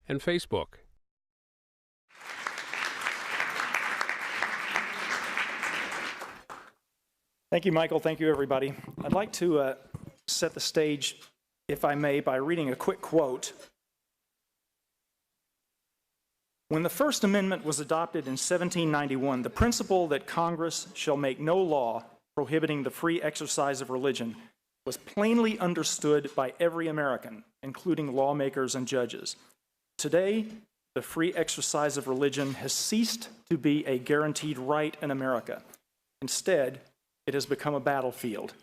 and Facebook. Thank you, Michael. Thank you, everybody. I'd like to set the stage, if I may, by reading a quick quote. When the First Amendment was adopted in 1791, the principle that Congress shall make no law prohibiting the free exercise of religion was plainly understood by every American, including lawmakers and judges. Today, the free exercise of religion has ceased to be a guaranteed right in America. Instead, it has become a battlefield.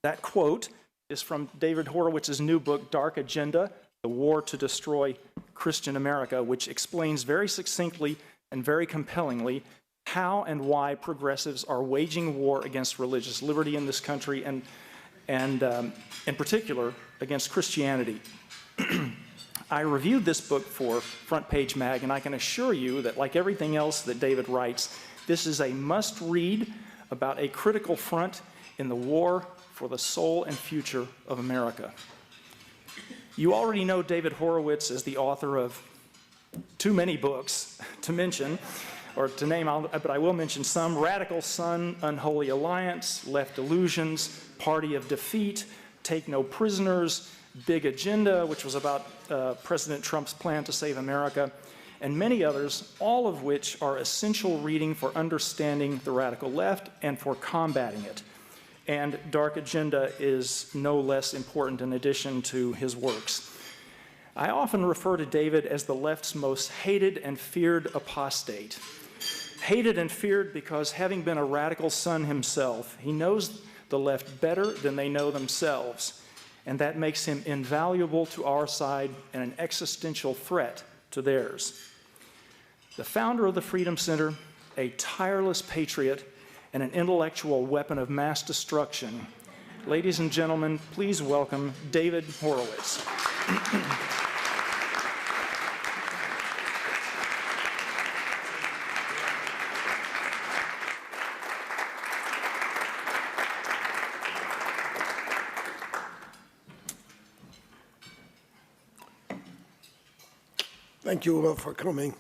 That quote is from David Horowitz's new book, Dark Agenda, The War to Destroy Christian America, which explains very succinctly and very compellingly how and why progressives are waging war against religious liberty in this country and in particular against Christianity. I reviewed this book for Front Page Mag, and I can assure you that, like everything else that David writes, this is a must-read about a critical front in the war for the soul and future of America. You already know David Horowitz as the author of too many books to mention, or to name, but I will mention some: Radical Sun, Unholy Alliance, Left Illusions, Party of Defeat, Take No Prisoners, Big Agenda, which was about President Trump's plan to save America, and many others, all of which are essential reading for understanding the radical left and for combating it. And Dark Agenda is no less important in addition to his works. I often refer to David as the left's most hated and feared apostate. Hated and feared because, having been a radical son himself, he knows the left better than they know themselves, and that makes him invaluable to our side and an existential threat to theirs. The founder of the Freedom Center, a tireless patriot, and an intellectual weapon of mass destruction. Ladies and gentlemen, please welcome David Horowitz. Thank you all for coming.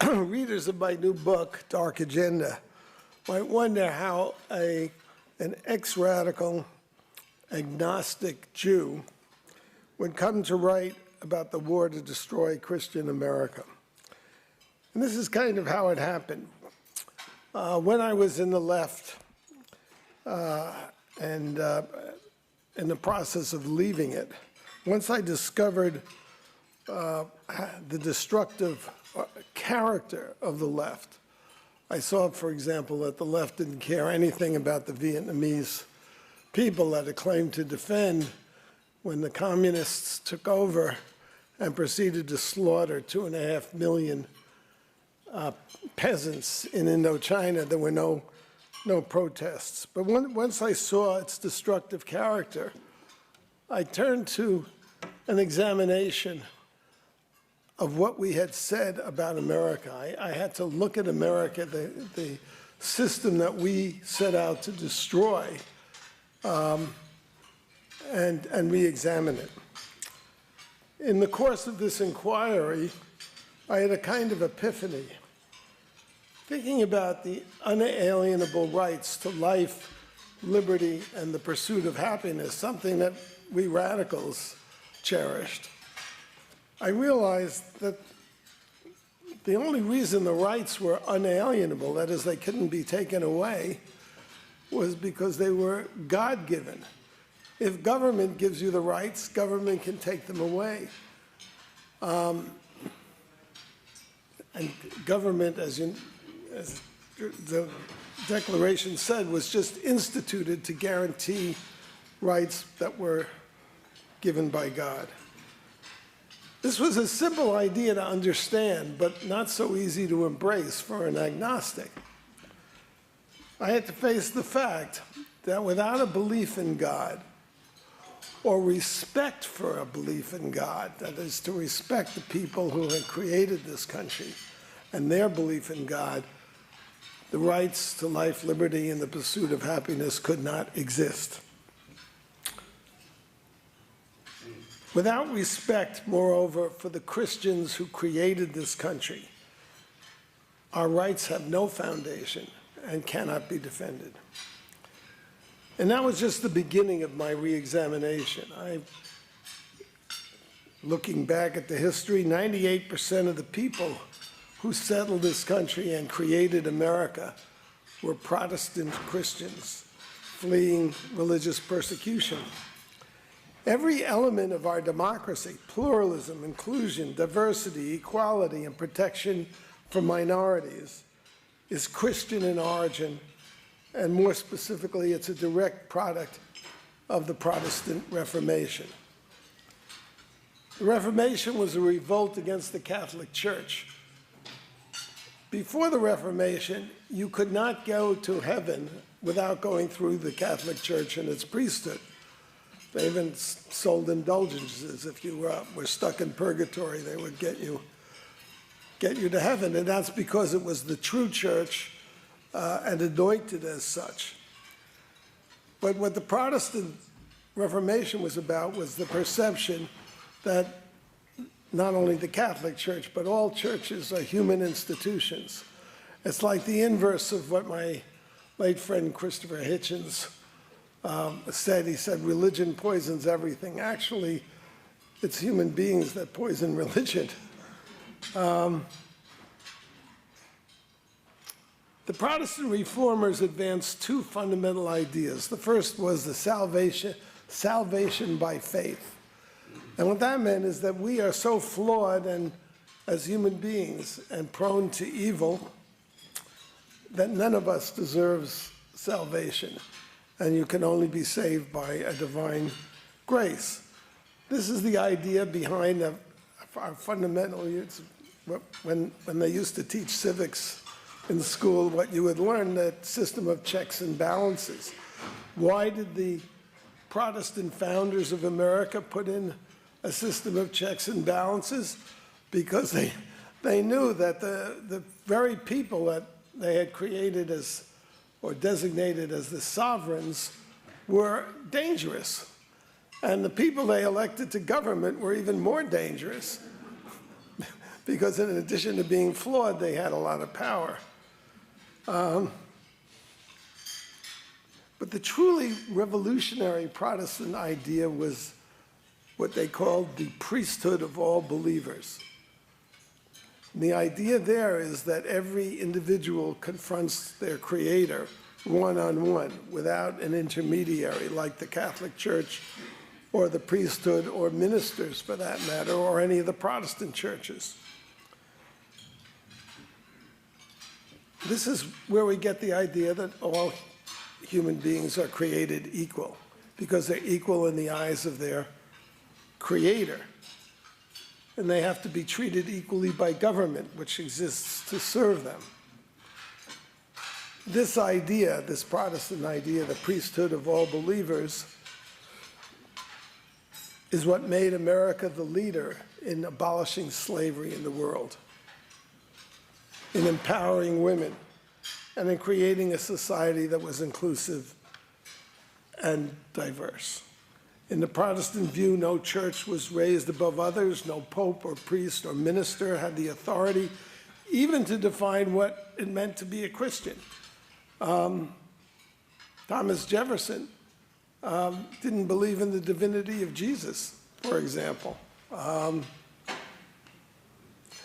Readers of my new book, Dark Agenda, might wonder how an ex-radical, agnostic Jew would come to write about the war to destroy Christian America. And this is kind of how it happened. When I was in the left and in the process of leaving it, once I discovered the destructive character of the left, I saw, for example, that the left didn't care anything about the Vietnamese people that it claimed to defend when the communists took over and proceeded to slaughter 2.5 million peasants in Indochina. There were no protests. But once I saw its destructive character, I turned to an examination of what we had said about America. I had to look at America, the system that we set out to destroy, and re-examine it. In the course of this inquiry, I had a kind of epiphany, thinking about the unalienable rights to life, liberty, and the pursuit of happiness, something that we radicals cherished. I realized that the only reason the rights were unalienable, that is, they couldn't be taken away, was because they were God-given. If government gives you the rights, government can take them away. And government, as the Declaration said, was just instituted to guarantee rights that were given by God. This was a simple idea to understand, but not so easy to embrace for an agnostic. I had to face the fact that without a belief in God, or respect for a belief in God, that is, to respect the people who had created this country and their belief in God, the rights to life, liberty, and the pursuit of happiness could not exist. Without respect, moreover, for the Christians who created this country, our rights have no foundation and cannot be defended. And that was just the beginning of my re-examination. Looking back at the history, 98% of the people who settled this country and created America were Protestant Christians fleeing religious persecution. Every element of our democracy, pluralism, inclusion, diversity, equality, and protection for minorities, is Christian in origin, and more specifically, it's a direct product of the Protestant Reformation. The Reformation was a revolt against the Catholic Church. Before the Reformation, you could not go to heaven without going through the Catholic Church and its priesthood. They even sold indulgences. If you were stuck in purgatory, they would get you to heaven, and that's because it was the true church and anointed as such. But what the Protestant Reformation was about was the perception that not only the Catholic Church, but all churches are human institutions. It's like the inverse of what my late friend Christopher Hitchens said. He said, religion poisons everything. Actually, it's human beings that poison religion. The Protestant reformers advanced two fundamental ideas. The first was the salvation by faith. And what that meant is that we are so flawed and as human beings and prone to evil that none of us deserves salvation, and you can only be saved by a divine grace. This is the idea behind our fundamental, when they used to teach civics in school, what you would learn, that system of checks and balances. Why did the Protestant founders of America put in a system of checks and balances? Because they knew that the very people that they had created as, or designated as the sovereigns, were dangerous. And the people they elected to government were even more dangerous, because in addition to being flawed, they had a lot of power. But the truly revolutionary Protestant idea was what they called the priesthood of all believers. And the idea there is that every individual confronts their Creator one-on-one without an intermediary like the Catholic Church or the priesthood or ministers for that matter, or any of the Protestant churches. This is where we get the idea that all human beings are created equal, because they're equal in the eyes of their Creator. And they have to be treated equally by government, which exists to serve them. This idea, this Protestant idea, the priesthood of all believers, is what made America the leader in abolishing slavery in the world, in empowering women, and in creating a society that was inclusive and diverse. In the Protestant view, no church was raised above others. No pope or priest or minister had the authority even to define what it meant to be a Christian. Thomas Jefferson didn't believe in the divinity of Jesus, for example.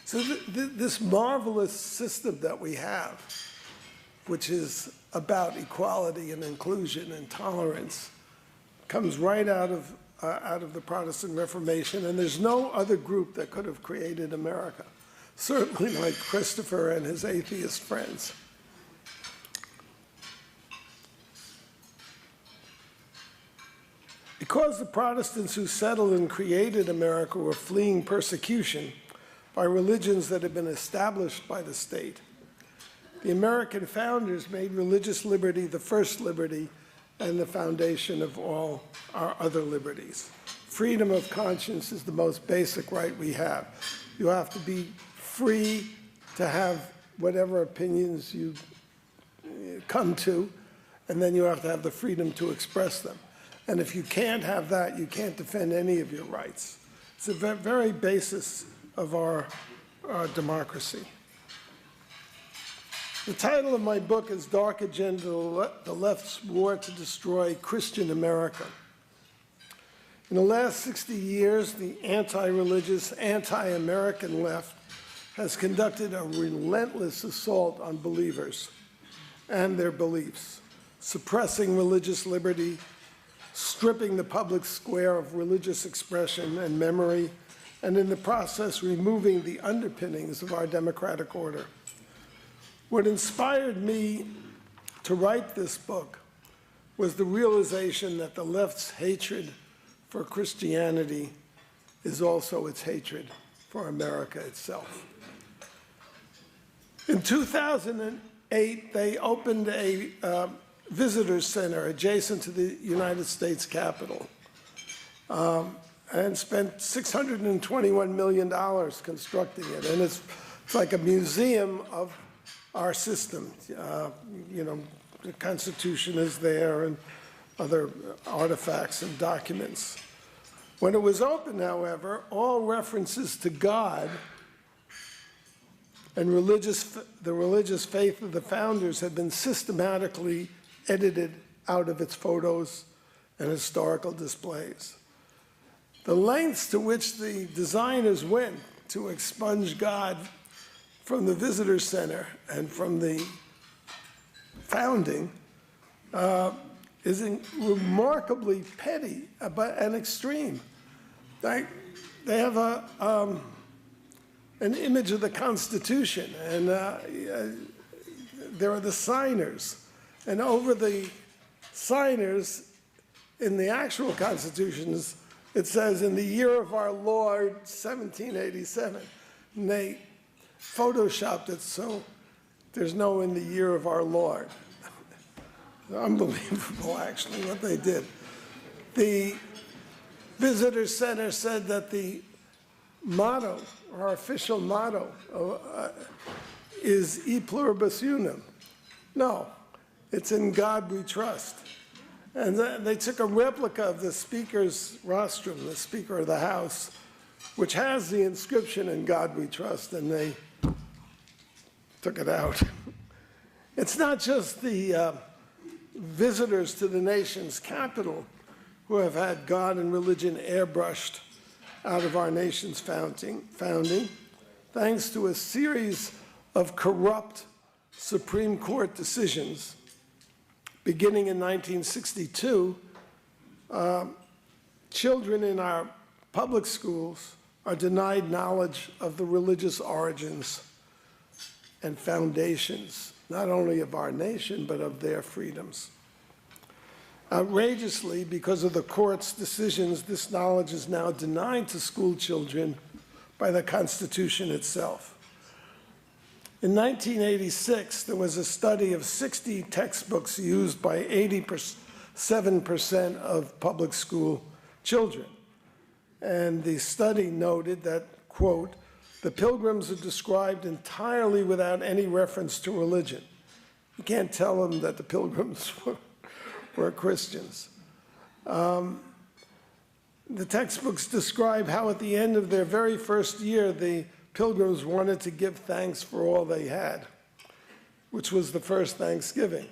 So this marvelous system that we have, which is about equality and inclusion and tolerance, comes right out of the Protestant Reformation, and there's no other group that could have created America, certainly like Christopher and his atheist friends. Because the Protestants who settled and created America were fleeing persecution by religions that had been established by the state, the American founders made religious liberty the first liberty and the foundation of all our other liberties. Freedom of conscience is the most basic right we have. You have to be free to have whatever opinions you come to, and then you have to have the freedom to express them. And if you can't have that, you can't defend any of your rights. It's the very basis of our democracy. The title of my book is Dark Agenda, the Left's War to Destroy Christian America. In the last 60 years, the anti-religious, anti-American left has conducted a relentless assault on believers and their beliefs, suppressing religious liberty, stripping the public square of religious expression and memory, and in the process removing the underpinnings of our democratic order. What inspired me to write this book was the realization that the left's hatred for Christianity is also its hatred for America itself. In 2008, they opened a visitor center adjacent to the United States Capitol and spent $621 million constructing it. And it's like a museum of our system. You know, the Constitution is there and other artifacts and documents. When it was opened, however, all references to God and the religious faith of the founders had been systematically edited out of its photos and historical displays. The lengths to which the designers went to expunge God from the visitor center and from the founding is remarkably petty and extreme. They have an image of the Constitution, and there are the signers. And over the signers in the actual constitutions, it says, in the year of our Lord, 1787. And they photoshopped it so there's no in the year of our Lord. Unbelievable, actually, what they did. The visitor center said that the motto, our official motto, is E pluribus unum. No, it's in God we trust. And they took a replica of the Speaker's rostrum, the Speaker of the House, which has the inscription in God we trust, and they took it out. It's not just the visitors to the nation's capital who have had God and religion airbrushed out of our nation's founding, thanks to a series of corrupt Supreme Court decisions. Beginning in 1962, children in our public schools are denied knowledge of the religious origins and foundations, not only of our nation, but of their freedoms. Outrageously, because of the court's decisions, this knowledge is now denied to school children by the Constitution itself. In 1986, there was a study of 60 textbooks used by 87% of public school children. And the study noted that, quote, the Pilgrims are described entirely without any reference to religion. You can't tell them that the Pilgrims were Christians. The textbooks describe how at the end of their very first year, the Pilgrims wanted to give thanks for all they had, which was the first Thanksgiving.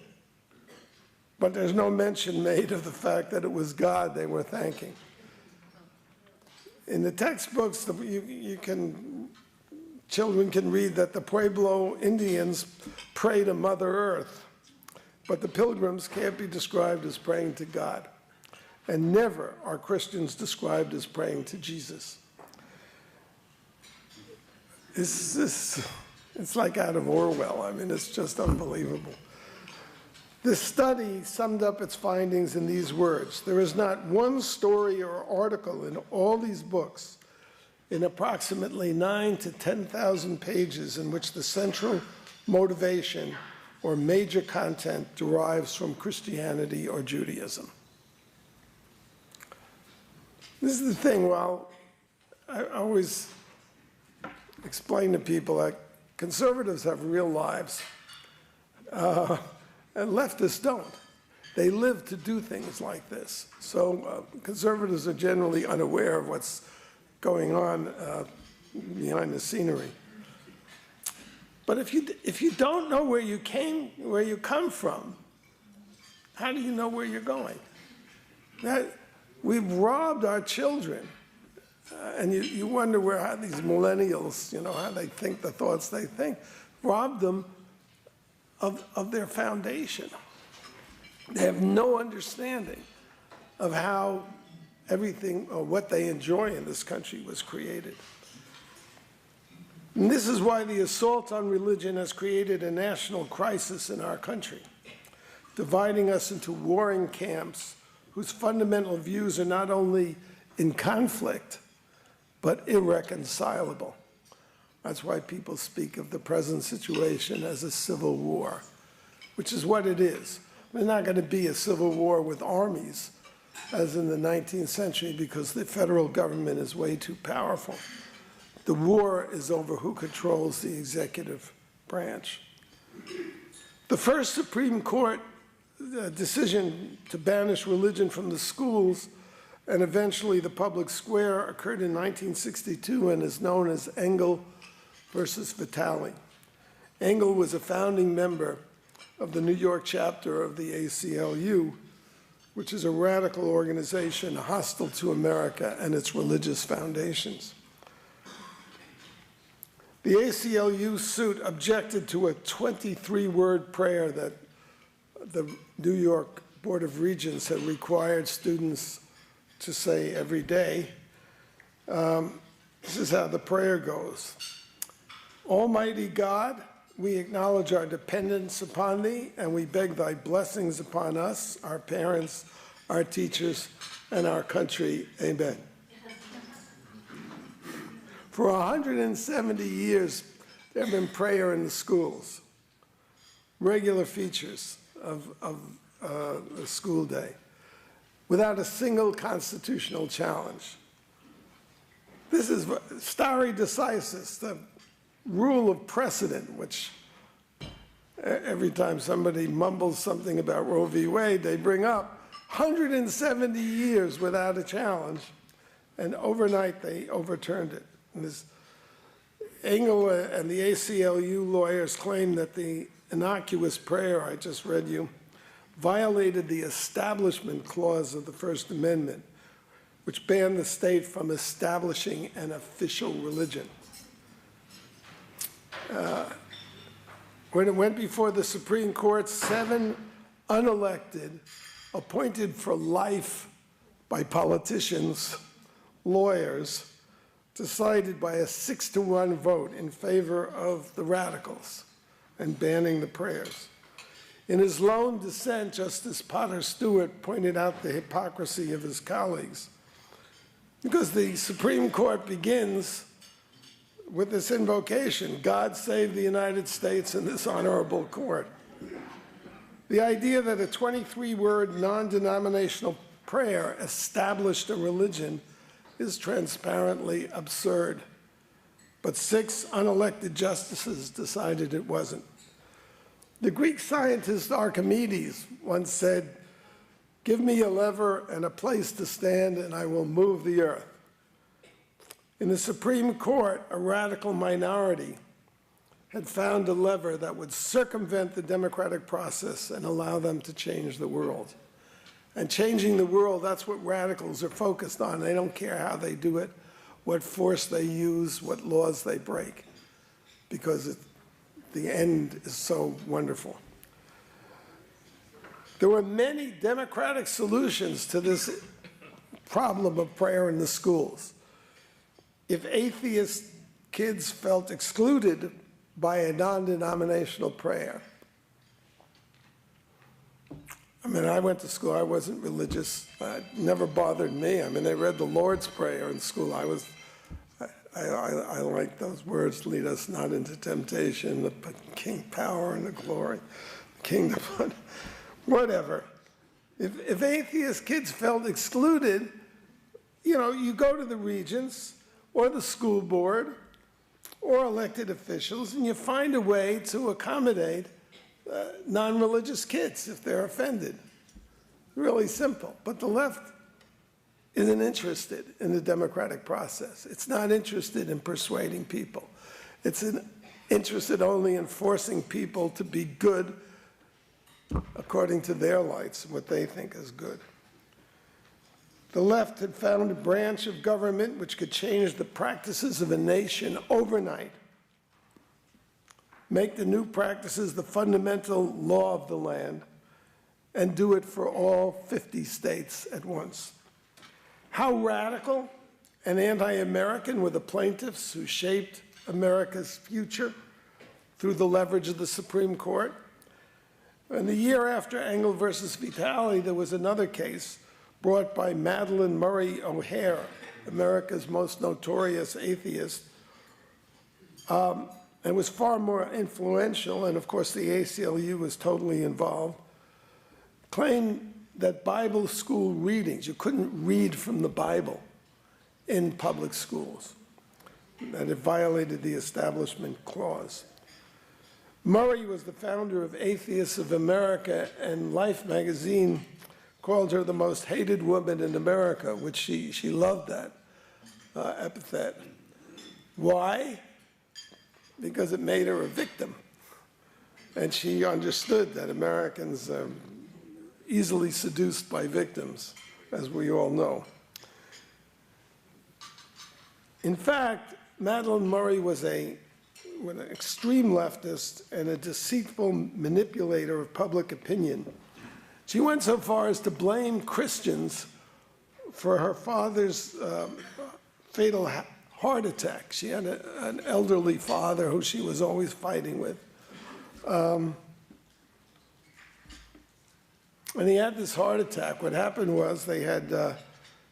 But there's no mention made of the fact that it was God they were thanking. In the textbooks, children can read that the Pueblo Indians pray to Mother Earth, but the Pilgrims can't be described as praying to God. And never are Christians described as praying to Jesus. It's like out of Orwell. I mean, it's just unbelievable. This study summed up its findings in these words: there is not one story or article in all these books in approximately 9,000 to 10,000 pages in which the central motivation or major content derives from Christianity or Judaism. This is the thing, while I always explain to people that conservatives have real lives, and leftists don't. They live to do things like this. So conservatives are generally unaware of what's going on behind the scenery. But if you don't know where you come from, how do you know where you're going? We've robbed our children, and you wonder how these millennials, how they think the thoughts they think, robbed them of their foundation. They have no understanding of how everything or what they enjoy in this country was created. And this is why the assault on religion has created a national crisis in our country, dividing us into warring camps whose fundamental views are not only in conflict, but irreconcilable. That's why people speak of the present situation as a civil war, which is what it is. There's not going to be a civil war with armies as in the 19th century because the federal government is way too powerful. The war is over who controls the executive branch. The first Supreme Court decision to banish religion from the schools and eventually the public square occurred in 1962 and is known as Engel versus Vitale. Engel was a founding member of the New York chapter of the ACLU, which is a radical organization hostile to America and its religious foundations. The ACLU suit objected to a 23-word prayer that the New York Board of Regents had required students to say every day. This is how the prayer goes. Almighty God, we acknowledge our dependence upon thee, and we beg thy blessings upon us, our parents, our teachers, and our country. Amen. For 170 years, there have been prayer in the schools, regular features of the school day, without a single constitutional challenge. This is stare decisis, the rule of precedent, which every time somebody mumbles something about Roe v. Wade, they bring up 170 years without a challenge, and overnight they overturned it. And this Engel and the ACLU lawyers claim that the innocuous prayer I just read you violated the Establishment Clause of the First Amendment, which banned the state from establishing an official religion. When it went before the Supreme Court, 7 unelected, appointed for life by politicians, lawyers, decided by a 6-to-1 vote in favor of the radicals and banning the prayers. In his lone dissent, Justice Potter Stewart pointed out the hypocrisy of his colleagues, because the Supreme Court begins with this invocation, God save the United States and this honorable court. The idea that a 23-word non-denominational prayer established a religion is transparently absurd. But 6 unelected justices decided it wasn't. The Greek scientist Archimedes once said, "Give me a lever and a place to stand, and I will move the earth." In the Supreme Court, a radical minority had found a lever that would circumvent the democratic process and allow them to change the world. And changing the world, that's what radicals are focused on. They don't care how they do it, what force they use, what laws they break, because the end is so wonderful. There were many democratic solutions to this problem of prayer in the schools. If atheist kids felt excluded by a non-denominational prayer, I mean, I went to school, I wasn't religious, it never bothered me. I mean, they read the Lord's Prayer in school. I like those words, lead us not into temptation, the king power and the glory, kingdom, whatever. If atheist kids felt excluded, you go to the regents or the school board or elected officials and you find a way to accommodate non-religious kids if they're offended. Really simple. But the left isn't interested in the democratic process. It's not interested in persuading people. It's interested only in forcing people to be good according to their lights, what they think is good. The left had found a branch of government which could change the practices of a nation overnight, make the new practices the fundamental law of the land, and do it for all 50 states at once. How radical and anti-American were the plaintiffs who shaped America's future through the leverage of the Supreme Court? And the year after Engel versus Vitale, there was another case brought by Madeleine Murray O'Hair, America's most notorious atheist, and was far more influential, and of course the ACLU was totally involved, claimed that Bible school readings, you couldn't read from the Bible in public schools, that it violated the Establishment Clause. Murray was the founder of Atheists of America, and Life magazine called her the most hated woman in America, which she loved that epithet. Why? Because it made her a victim. And she understood that Americans are easily seduced by victims, as we all know. In fact, Madeleine Murray was an extreme leftist and a deceitful manipulator of public opinion. She went so far as to blame Christians for her father's fatal heart attack. She had an elderly father who she was always fighting with. And he had this heart attack. What happened was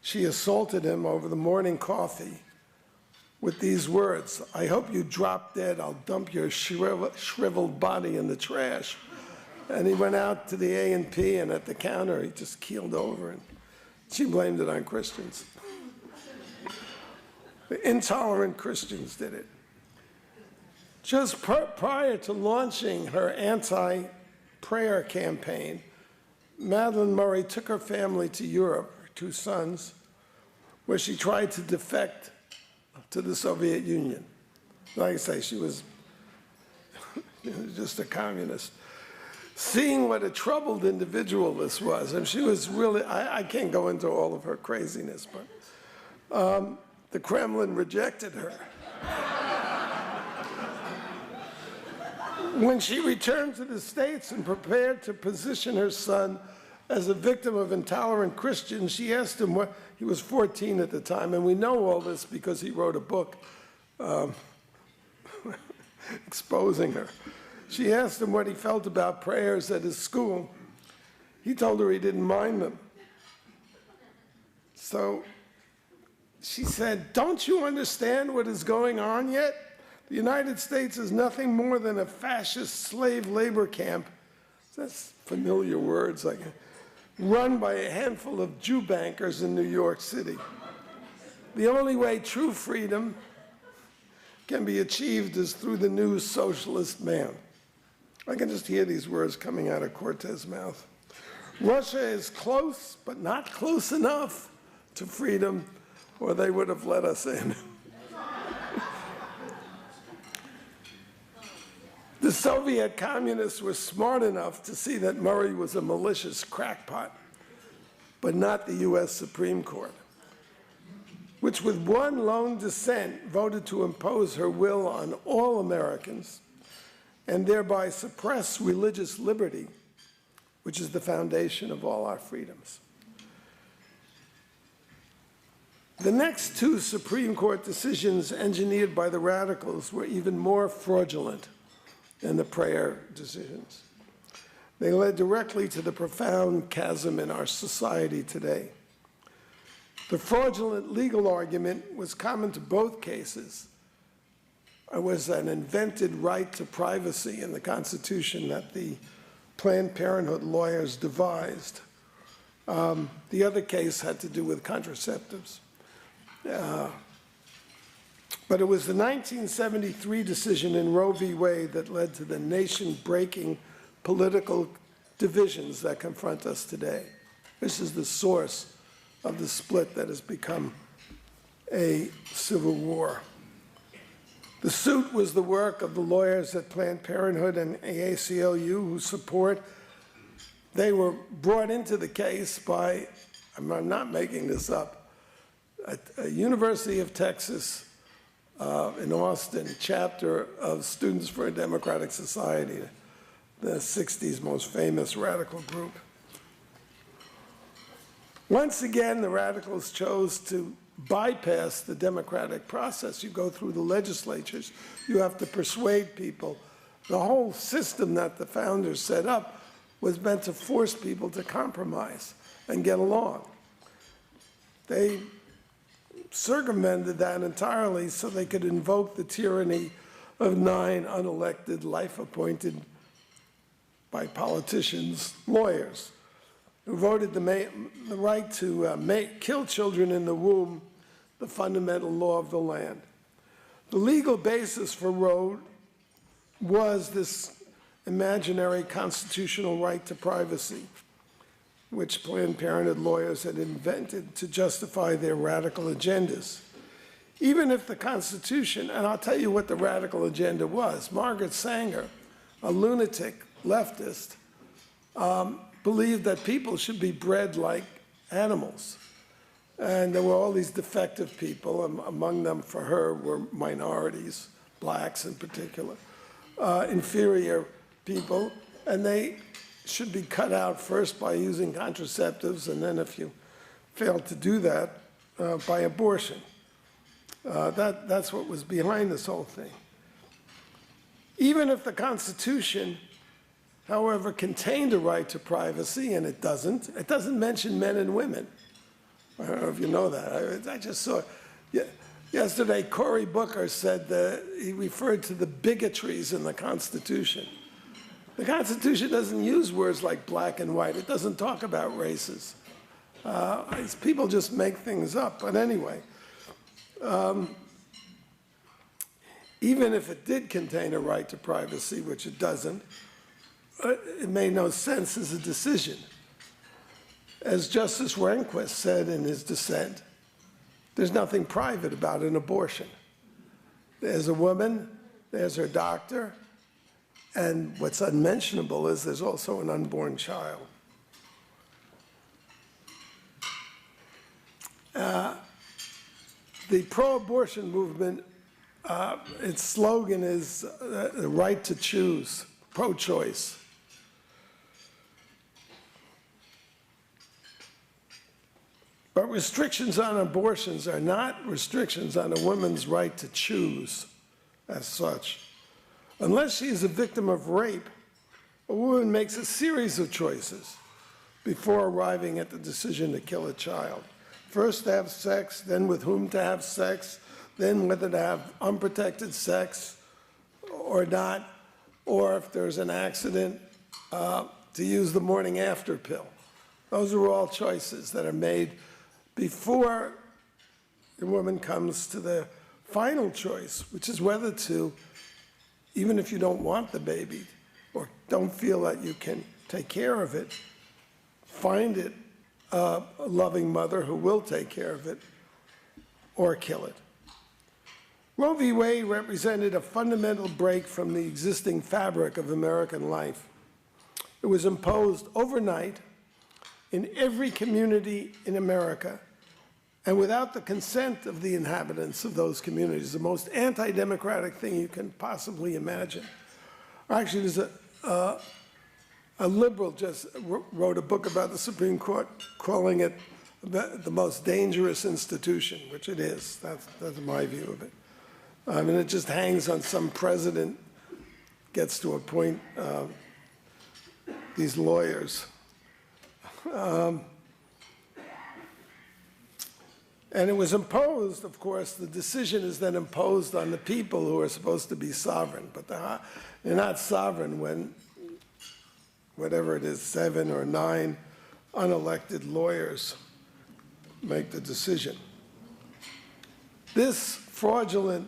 she assaulted him over the morning coffee with these words: "I hope you drop dead. I'll dump your shriveled body in the trash." And he went out to the A&P, and at the counter, he just keeled over, and she blamed it on Christians. The intolerant Christians did it. Just prior to launching her anti-prayer campaign, Madeleine Murray took her family to Europe, her 2 sons, where she tried to defect to the Soviet Union. Like I say, she was just a communist. Seeing what a troubled individual this was, and she was really, I can't go into all of her craziness, but the Kremlin rejected her. When she returned to the States and prepared to position her son as a victim of intolerant Christians, she asked him what, he was 14 at the time, and we know all this because he wrote a book exposing her. She asked him what he felt about prayers at his school. He told her he didn't mind them. So she said, "Don't you understand what is going on yet? The United States is nothing more than a fascist slave labor camp." That's familiar words, like run by a handful of Jew bankers in New York City. The only way true freedom can be achieved is through the new socialist man. I can just hear these words coming out of Cortez's mouth. Russia is close, but not close enough to freedom, or they would have let us in. The Soviet communists were smart enough to see that Murray was a malicious crackpot, but not the US Supreme Court, which with one lone dissent voted to impose her will on all Americans and thereby suppress religious liberty, which is the foundation of all our freedoms. The next 2 Supreme Court decisions engineered by the radicals were even more fraudulent than the prayer decisions. They led directly to the profound chasm in our society today. The fraudulent legal argument was common to both cases. It was an invented right to privacy in the Constitution that the Planned Parenthood lawyers devised. The other case had to do with contraceptives. But it was the 1973 decision in Roe v. Wade that led to the nation-breaking political divisions that confront us today. This is the source of the split that has become a civil war. The suit was the work of the lawyers at Planned Parenthood and ACLU who support. They were brought into the case by, I'm not making this up, a University of Texas in Austin chapter of Students for a Democratic Society, the 60s most famous radical group. Once again, the radicals chose to bypass the democratic process. You go through the legislatures, you have to persuade people. The whole system that the founders set up was meant to force people to compromise and get along. They circumvented that entirely so they could invoke the tyranny of 9 unelected, life-appointed by politicians, lawyers, who voted the right to kill children in the womb, the fundamental law of the land. The legal basis for Roe was this imaginary constitutional right to privacy, which Planned Parenthood lawyers had invented to justify their radical agendas. Even if the Constitution, and I'll tell you what the radical agenda was. Margaret Sanger, a lunatic leftist, believed that people should be bred like animals. And there were all these defective people, among them for her were minorities, blacks in particular, inferior people, and they should be cut out first by using contraceptives, and then if you fail to do that, by abortion. That's what was behind this whole thing. Even if the Constitution, however, contained a right to privacy, and it doesn't mention men and women. I don't know if you know that. I just saw, yesterday Cory Booker said that he referred to the bigotries in the Constitution. The Constitution doesn't use words like black and white. It doesn't talk about races. People just make things up. But anyway, even if it did contain a right to privacy, which it doesn't, it made no sense as a decision. As Justice Rehnquist said in his dissent, there's nothing private about an abortion. There's a woman, there's her doctor, and what's unmentionable is there's also an unborn child. The pro-abortion movement, its slogan is the right to choose, pro-choice. But restrictions on abortions are not restrictions on a woman's right to choose as such. Unless she is a victim of rape, a woman makes a series of choices before arriving at the decision to kill a child. First to have sex, then with whom to have sex, then whether to have unprotected sex or not, or if there's an accident, to use the morning after pill. Those are all choices that are made before the woman comes to the final choice, which is whether to, even if you don't want the baby or don't feel that you can take care of it, find it a loving mother who will take care of it or kill it. Roe v. Wade represented a fundamental break from the existing fabric of American life. It was imposed overnight in every community in America, and without the consent of the inhabitants of those communities, the most anti-democratic thing you can possibly imagine. Actually, there's a liberal just wrote a book about the Supreme Court, calling it the most dangerous institution, which it is. That's my view of it. I mean, it just hangs on some president gets to appoint these lawyers. And it was imposed, of course, the decision is then imposed on the people who are supposed to be sovereign. But they're not sovereign when, whatever it is, 7 or 9 unelected lawyers make the decision. This fraudulent,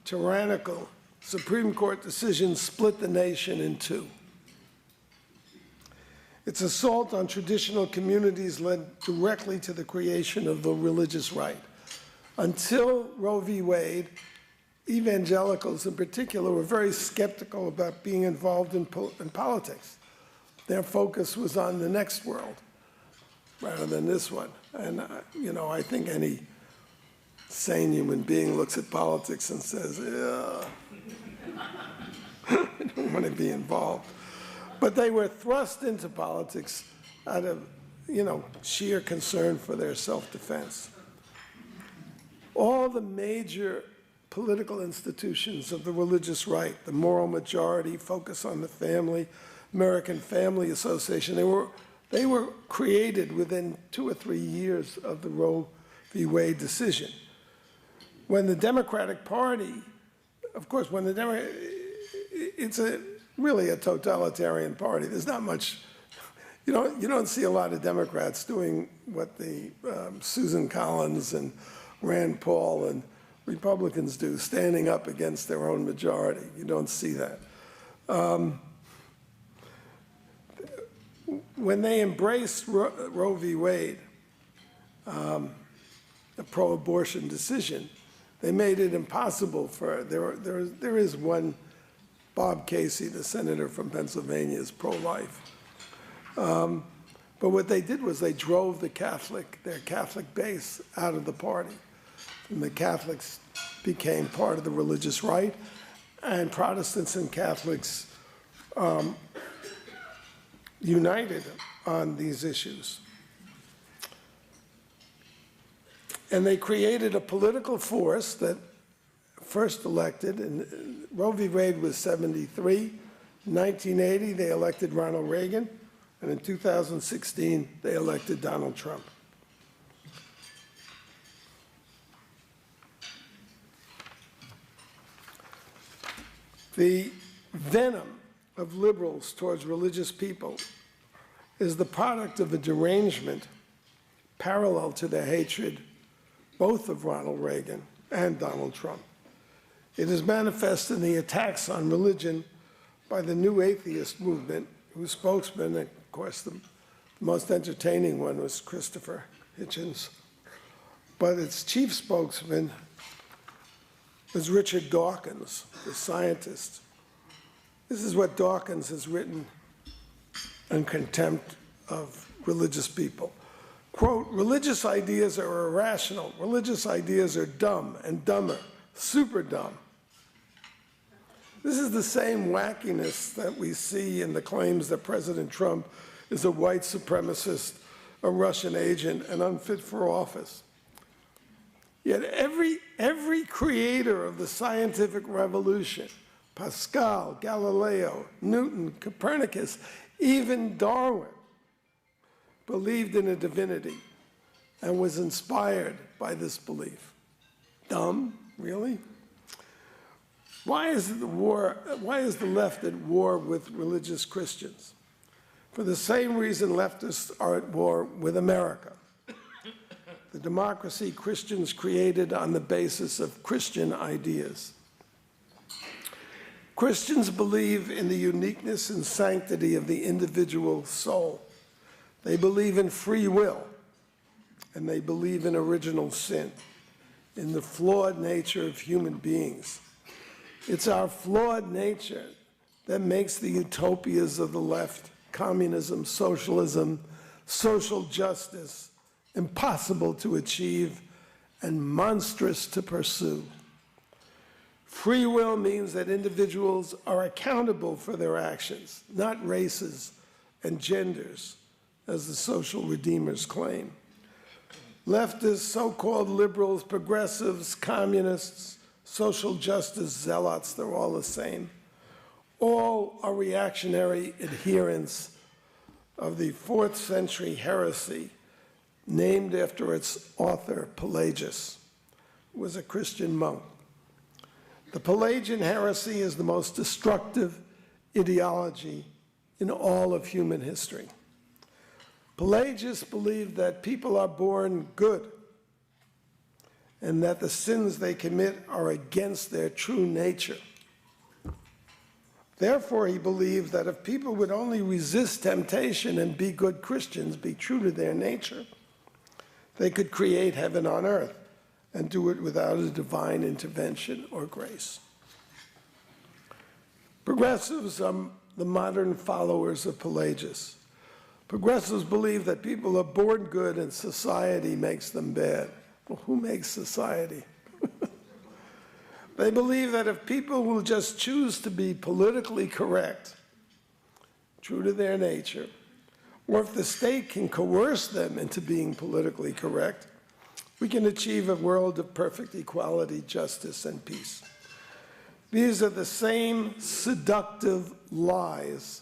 tyrannical Supreme Court decision split the nation in two. Its assault on traditional communities led directly to the creation of the religious right. Until Roe v. Wade, evangelicals in particular were very skeptical about being involved in politics. Their focus was on the next world rather than this one. And, you know, I think any sane human being looks at politics and says, yeah, I don't want to be involved. But they were thrust into politics out of, you know, sheer concern for their self-defense. All the major political institutions of the religious right, the moral majority, focus on the family, American Family Association, they were created within 2 or 3 years of the Roe v. Wade decision. When the Democratic Party, of course, it's really a totalitarian party. There's not much, you don't see a lot of Democrats doing what the Susan Collins and Rand Paul and Republicans do, standing up against their own majority. You don't see that. When they embraced Roe v. Wade, a pro-abortion decision, they made it impossible for, there is one, Bob Casey, the senator from Pennsylvania, is pro-life. But what they did was they drove their Catholic base out of the party. And the Catholics became part of the religious right, and Protestants and Catholics united on these issues. And they created a political force that first elected, and Roe v. Wade was 73. In 1980, they elected Ronald Reagan, and in 2016, they elected Donald Trump. The venom of liberals towards religious people is the product of a derangement parallel to their hatred both of Ronald Reagan and Donald Trump. It is manifest in the attacks on religion by the new atheist movement, whose spokesman, of course, the most entertaining one was Christopher Hitchens, but its chief spokesman was Richard Dawkins, the scientist. This is what Dawkins has written in contempt of religious people. Quote, religious ideas are irrational. Religious ideas are dumb and dumber, super dumb. This is the same wackiness that we see in the claims that President Trump is a white supremacist, a Russian agent, and unfit for office. Yet every creator of the scientific revolution, Pascal, Galileo, Newton, Copernicus, even Darwin, believed in a divinity and was inspired by this belief. Dumb, really? Why is the left at war with religious Christians? For the same reason leftists are at war with America. The democracy Christians created on the basis of Christian ideas. Christians believe in the uniqueness and sanctity of the individual soul. They believe in free will, and they believe in original sin, in the flawed nature of human beings. It's our flawed nature that makes the utopias of the left, communism, socialism, social justice, impossible to achieve and monstrous to pursue. Free will means that individuals are accountable for their actions, not races and genders, as the social redeemers claim. Leftists, so-called liberals, progressives, communists, social justice zealots, they're all the same. All are reactionary adherents of the 4th century heresy named after its author, Pelagius, who was a Christian monk. The Pelagian heresy is the most destructive ideology in all of human history. Pelagius believed that people are born good and that the sins they commit are against their true nature. Therefore, he believed that if people would only resist temptation and be good Christians, be true to their nature, they could create heaven on earth and do it without a divine intervention or grace. Progressives are the modern followers of Pelagius. Progressives believe that people are born good and society makes them bad. Well, who makes society? They believe that if people will just choose to be politically correct, true to their nature, or if the state can coerce them into being politically correct, we can achieve a world of perfect equality, justice, and peace. These are the same seductive lies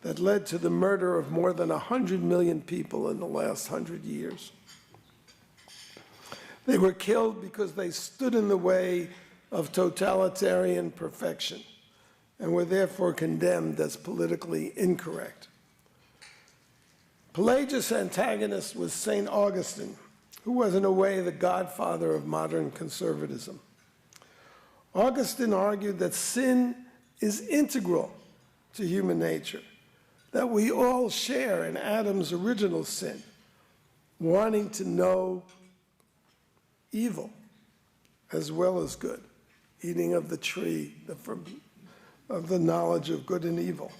that led to the murder of more than 100 million people in the last 100 years. They were killed because they stood in the way of totalitarian perfection and were therefore condemned as politically incorrect. Pelagius' antagonist was St. Augustine, who was in a way the godfather of modern conservatism. Augustine argued that sin is integral to human nature, that we all share in Adam's original sin, wanting to know evil as well as good, eating of the tree of the knowledge of good and evil,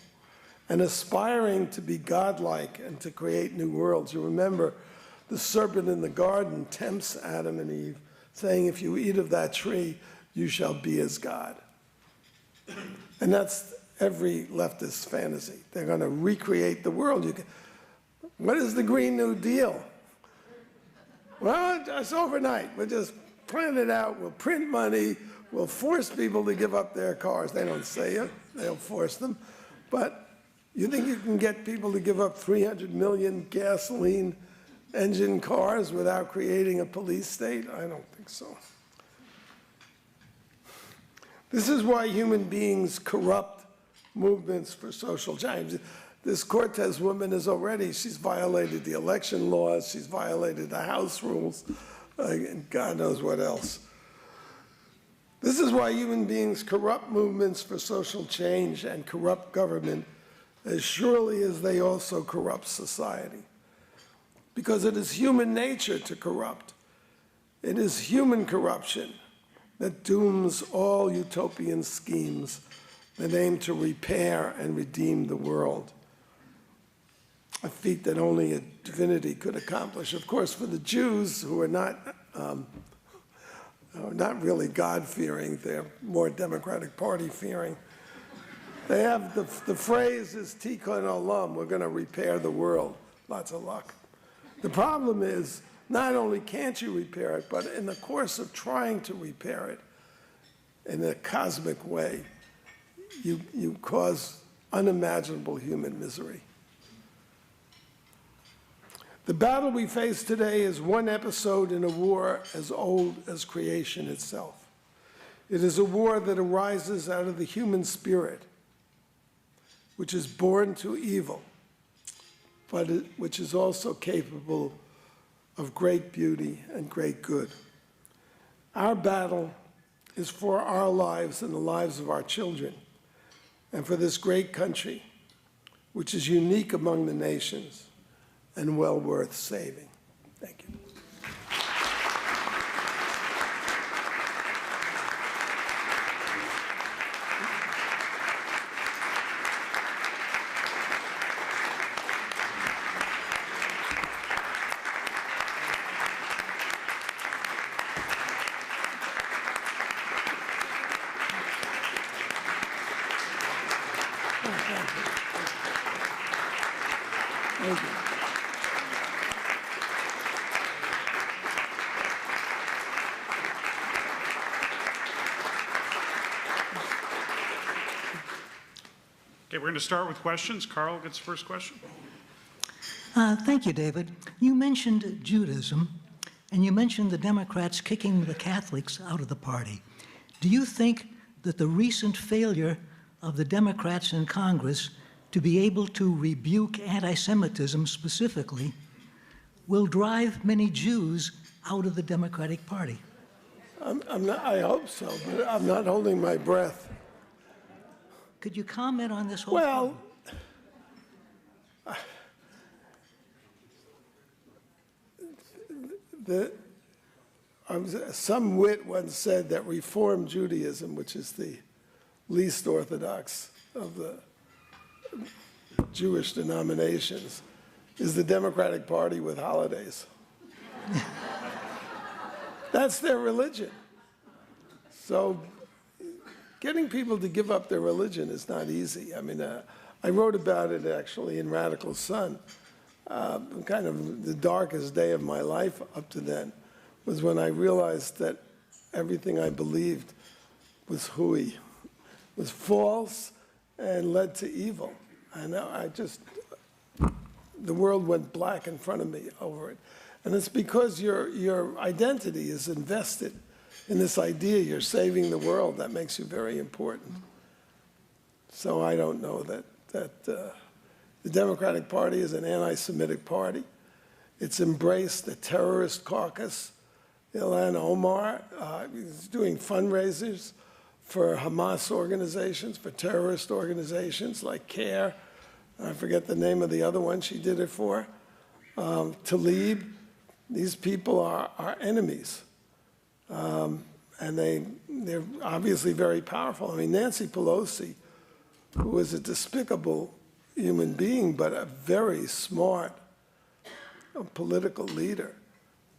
and aspiring to be godlike and to create new worlds. You remember the serpent in the garden tempts Adam and Eve, saying, if you eat of that tree, you shall be as God. And that's every leftist fantasy. They're going to recreate the world. What is the Green New Deal? Well, it's overnight. We'll just plan it out. We'll print money. We'll force people to give up their cars. They don't say it. They'll force them. But you think you can get people to give up 300 million gasoline engine cars without creating a police state? I don't think so. This is why human beings corrupt movements for social change. This Cortez woman she's violated the election laws, she's violated the House rules, and God knows what else. This is why human beings corrupt movements for social change and corrupt government as surely as they also corrupt society. Because it is human nature to corrupt. It is human corruption that dooms all utopian schemes that aim to repair and redeem the world. A feat that only a divinity could accomplish. Of course, for the Jews, who are not really God-fearing, they're more Democratic Party-fearing. They have the phrase is tikkun olam, we're going to repair the world. Lots of luck. The problem is, not only can't you repair it, but in the course of trying to repair it in a cosmic way, you cause unimaginable human misery. The battle we face today is one episode in a war as old as creation itself. It is a war that arises out of the human spirit, which is born to evil, but which is also capable of great beauty and great good. Our battle is for our lives and the lives of our children, and for this great country, which is unique among the nations and well worth saving. Thank you. Thank you. Okay, we're going to start with questions. Carl gets the first question. Thank you, David. You mentioned Judaism, and you mentioned the Democrats kicking the Catholics out of the party. Do you think that the recent failure of the Democrats in Congress to be able to rebuke anti-Semitism specifically will drive many Jews out of the Democratic Party? I hope so, but I'm not holding my breath. Could you comment on this whole Well, some wit once said that Reform Judaism, which is the least orthodox of the Jewish denominations, is the Democratic Party with holidays. That's their religion. So getting people to give up their religion is not easy. I mean, I wrote about it actually in Radical Sun. Kind of the darkest day of my life up to then was when I realized that everything I believed was hooey, was false, and led to evil. And the world went black in front of me over it. And it's because your identity is invested in this idea you're saving the world. That makes you very important. So I don't know that the Democratic Party is an anti-Semitic party. It's embraced the terrorist caucus. Ilhan Omar is doing fundraisers for Hamas organizations, for terrorist organizations like CARE. I forget the name of the other one she did it for. Tlaib. These people are our enemies. And they're obviously very powerful. I mean, Nancy Pelosi, who is a despicable human being, but a very smart political leader,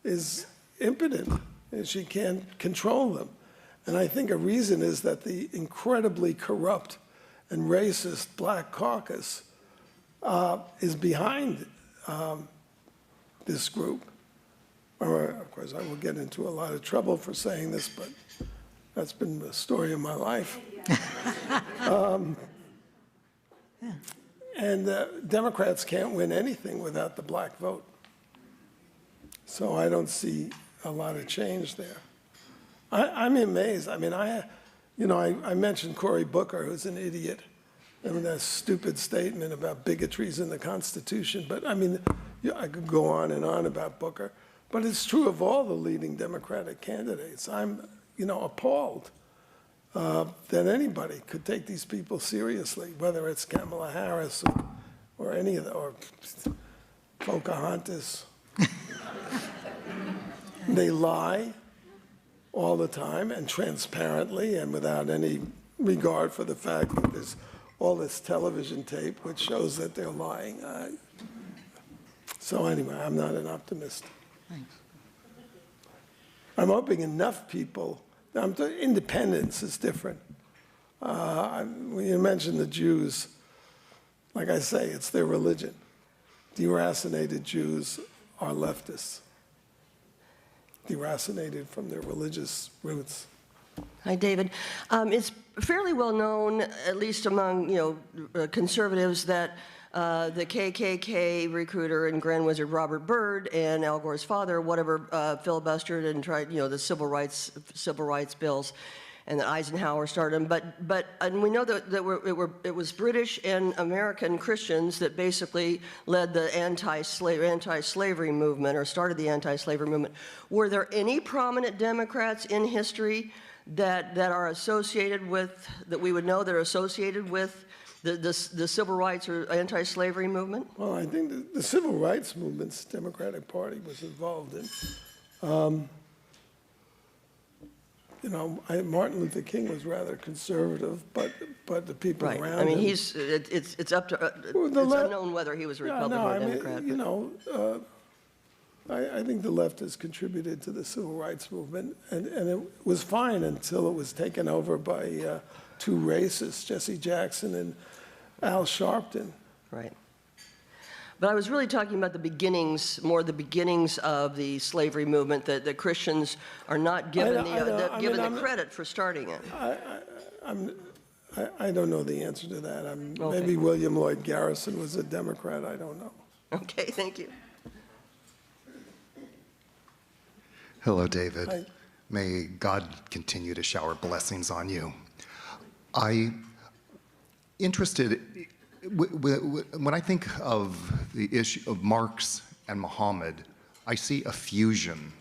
is impotent, and she can't control them. And I think a reason is that the incredibly corrupt and racist Black Caucus is behind this group. Of course, I will get into a lot of trouble for saying this, but that's been the story of my life. And Democrats can't win anything without the black vote. So I don't see a lot of change there. I'm amazed. I mean, I mentioned Cory Booker, who's an idiot, and that stupid statement about bigotries in the Constitution. But I mean, I could go on and on about Booker. But it's true of all the leading Democratic candidates. I'm, appalled that anybody could take these people seriously, whether it's Kamala Harris or any of the, or Pocahontas. They lie all the time and transparently and without any regard for the fact that there's all this television tape which shows that they're lying. So anyway, I'm not an optimist. Thanks. I'm hoping enough people, independence is different. When you mention the Jews, like I say, it's their religion. Deracinated Jews are leftists, deracinated from their religious roots. Hi, David. It's fairly well known, at least among conservatives, that the KKK recruiter and Grand Wizard Robert Byrd and Al Gore's father, whatever, filibustered and tried, the civil rights bills, and that Eisenhower started them. And we know that it was British and American Christians that basically led the anti-slavery movement, or started the anti-slavery movement. Were there any prominent Democrats in history that are associated with, that we would know that are associated with the civil rights or anti-slavery movement? Well, I think the civil rights movement's Democratic Party was involved in. Martin Luther King was rather conservative, but the people Right. around I mean, him. it's up to it's unknown whether he was a Republican or a Democrat. I think the left has contributed to the civil rights movement, and it was fine until it was taken over by two racists, Jesse Jackson and Al Sharpton. Right. But I was really talking about the beginnings of the slavery movement, that the Christians are not given the credit for starting it. I don't know the answer to that. Okay. Maybe William Lloyd Garrison was a Democrat. I don't know. Okay, thank you. Hello, David. Hi. May God continue to shower blessings on you. I'm interested, when I think of the issue of Marx and Muhammad, I see a fusion,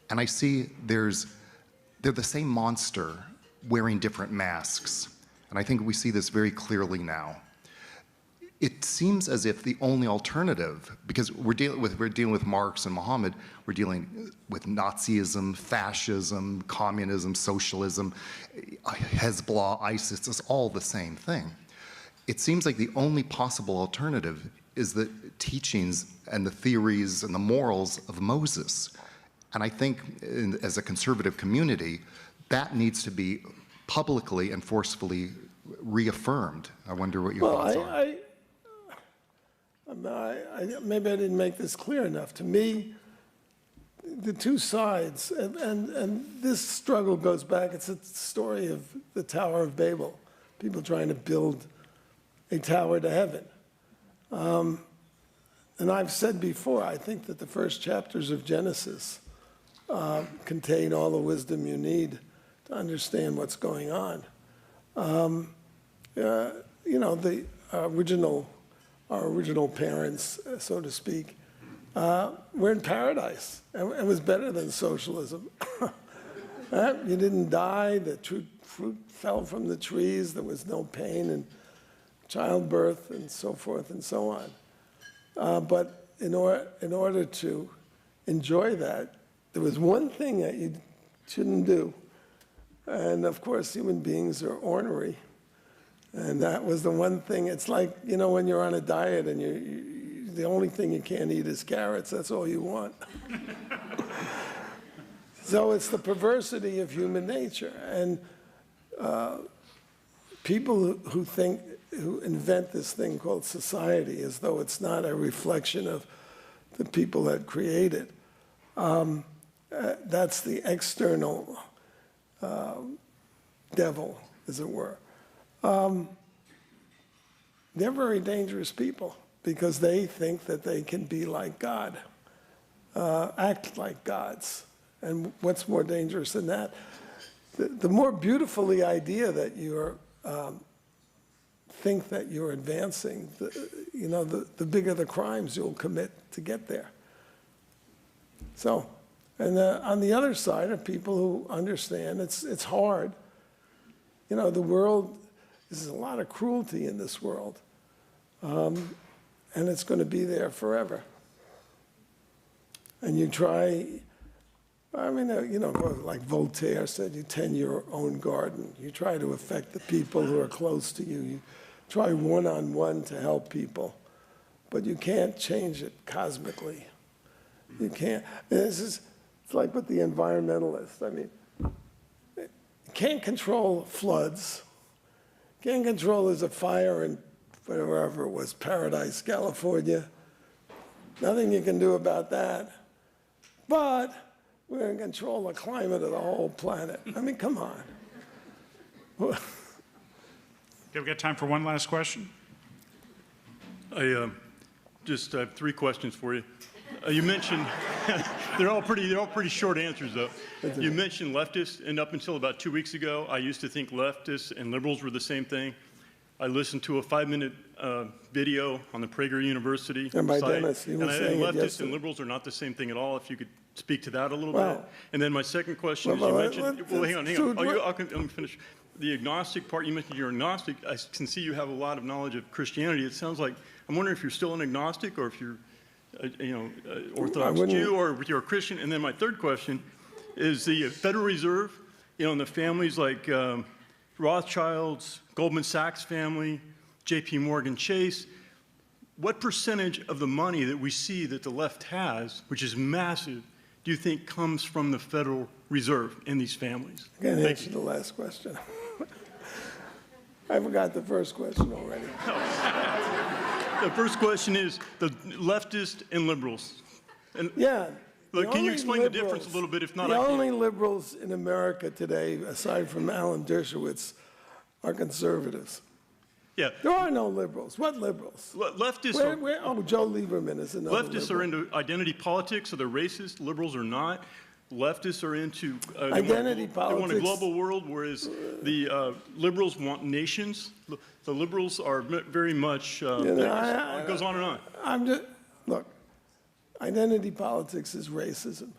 and I see they're the same monster wearing different masks. and I think we see this very clearly now. It seems as if the only alternative, because we're dealing with Marx and Muhammad, we're dealing with Nazism, fascism, communism, socialism, Hezbollah, ISIS, it's all the same thing. It seems like the only possible alternative is the teachings and the theories and the morals of Moses. And I think as a conservative community, that needs to be publicly and forcefully reaffirmed. I wonder what your thoughts are. Maybe I didn't make this clear enough. To me, the two sides, and this struggle goes back, it's a story of the Tower of Babel, people trying to build a tower to heaven. And I've said before, I think that the first chapters of Genesis contain all the wisdom you need to understand what's going on. You know, the our original parents, so to speak, were in paradise. And it was better than socialism. You didn't die, the fruit fell from the trees, there was no pain and childbirth and so forth and so on. But in order to enjoy that, there was one thing that you shouldn't do. And of course, human beings are ornery. And that was the one thing. It's like, you know, when you're on a diet and the only thing you can't eat is carrots, that's all you want. So it's the perversity of human nature. And people who invent this thing called society as though it's not a reflection of the people that create it, that's the external devil, as it were. They're very dangerous people because they think that they can be like God, act like gods. And what's more dangerous than that? The more beautiful the idea that you're think that you're advancing, the bigger the crimes you'll commit to get there. So, and on the other side are people who understand it's hard. You know, the world, there's a lot of cruelty in this world, and it's going to be there forever. And you try, I mean, you know, like Voltaire said, you tend your own garden. You try to affect the people who are close to you. You try one-on-one to help people, but you can't change it cosmically. You can't. It's like with the environmentalists. I mean, you can't control floods. Can't control there's a fire in wherever it was, Paradise, California. Nothing you can do about that. But we're in control of the climate of the whole planet. I mean, come on. Okay, we've got time for one last question. I just have three questions for you. You mentioned they're all pretty short answers though. You mentioned leftists, and up until about 2 weeks ago, I used to think leftists and liberals were the same thing. I listened to a 5-minute video on the Prager University And by site, Dennis, he was saying it leftists yesterday. and liberals are not the same thing at all. If you could speak to that a little bit. And then my second question is you mentioned. Well, hang on. Let me finish. The agnostic part, you mentioned you're agnostic. I can see you have a lot of knowledge of Christianity. It sounds like, I'm wondering if you're still an agnostic or if you're, Orthodox Jew or if you're a Christian. And then my third question is the Federal Reserve, and the families like Rothschilds, Goldman Sachs family, JP Morgan Chase, what percentage of the money that we see that the left has, which is massive, do you think comes from the Federal Reserve in these families? I can't answer the last question. I forgot the first question already. The first question is the leftists and liberals. And Yeah. look, can you explain the difference a little bit? If not, the I only can't. liberals in America today, aside from Alan Dershowitz, are conservatives. Yeah. There are no liberals. What liberals? Leftists Oh, Joe Lieberman is another Leftists liberal. are into identity politics, so they're racist. Liberals are not. Leftists are into Identity They want a politics. global world, whereas the liberals want nations. The liberals are very much. It goes on and on. Look, identity politics is racism.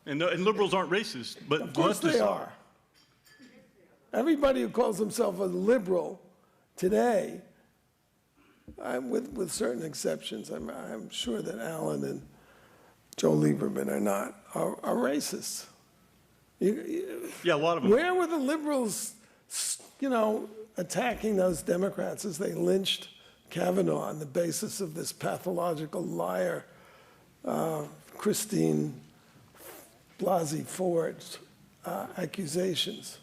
And liberals aren't racist, but Of course leftists they are. Everybody who calls himself a liberal today, with certain exceptions, I'm sure that Alan and Joe Lieberman are not, are racists. Yeah, a lot of them. Where were the liberals, attacking those Democrats as they lynched Kavanaugh on the basis of this pathological liar, Christine Blasey Ford's accusations?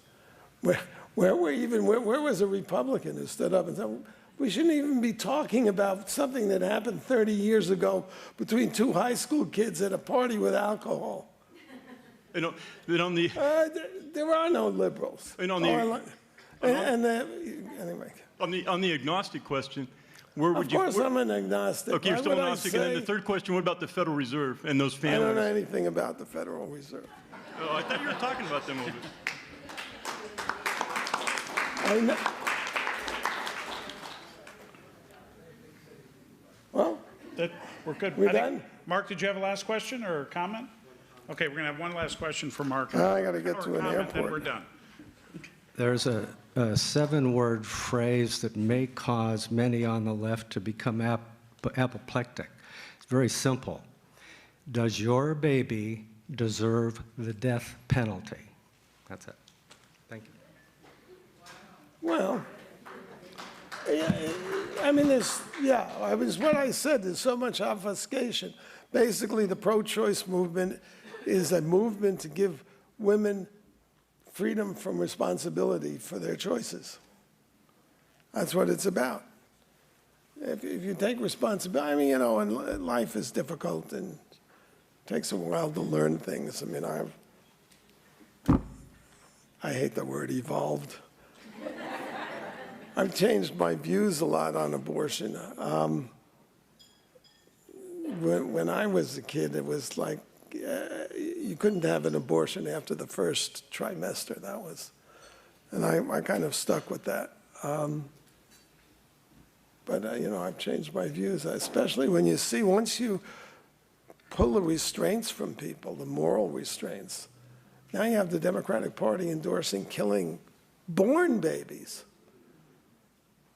Where was a Republican who stood up and said, we shouldn't even be talking about something that happened 30 years ago between two high school kids at a party with alcohol? Then on the there are no liberals. anyway, on the agnostic question, where would you? Of course, I'm an agnostic. Okay, you're still agnostic. And then the third question: what about the Federal Reserve and those families? I don't know anything about the Federal Reserve. Oh, I thought you were talking about them a little bit. Well, We're good. We're I think- done? Mark, did you have a last question or a comment? Okay, we're going to have one last question for Mark. I got to get to Or an comment, Then airport. we're done. There's a 7-word phrase that may cause many on the left to become apoplectic. It's very simple. Does your baby deserve the death penalty? That's it. Thank you. Well, I mean, what I said, there's so much obfuscation. Basically, the pro-choice movement is a movement to give women freedom from responsibility for their choices. That's what it's about. If you take responsibility, I mean, and life is difficult and it takes a while to learn things. I mean, I hate the word evolved. I've changed my views a lot on abortion. When I was a kid, it was like you couldn't have an abortion after the first trimester. And I kind of stuck with that. But I've changed my views, especially when you see once you pull the restraints from people, the moral restraints. Now you have the Democratic Party endorsing killing born babies.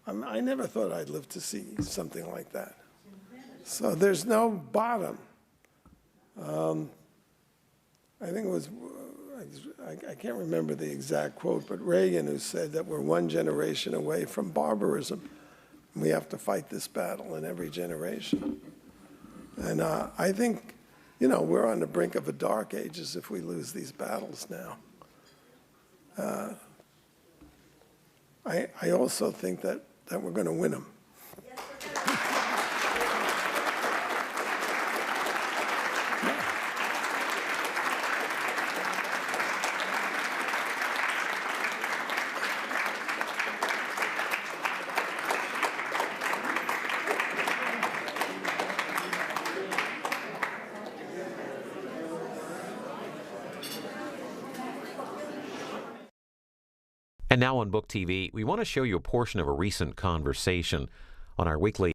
I never thought I'd live to see something like that. So there's no bottom. I think it was, I can't remember the exact quote, but Reagan who said that we're one generation away from barbarism. We have to fight this battle in every generation. And I think, we're on the brink of a dark ages if we lose these battles now. I also think that we're going to win them. And now on Book TV, we want to show you a portion of a recent conversation on our weekly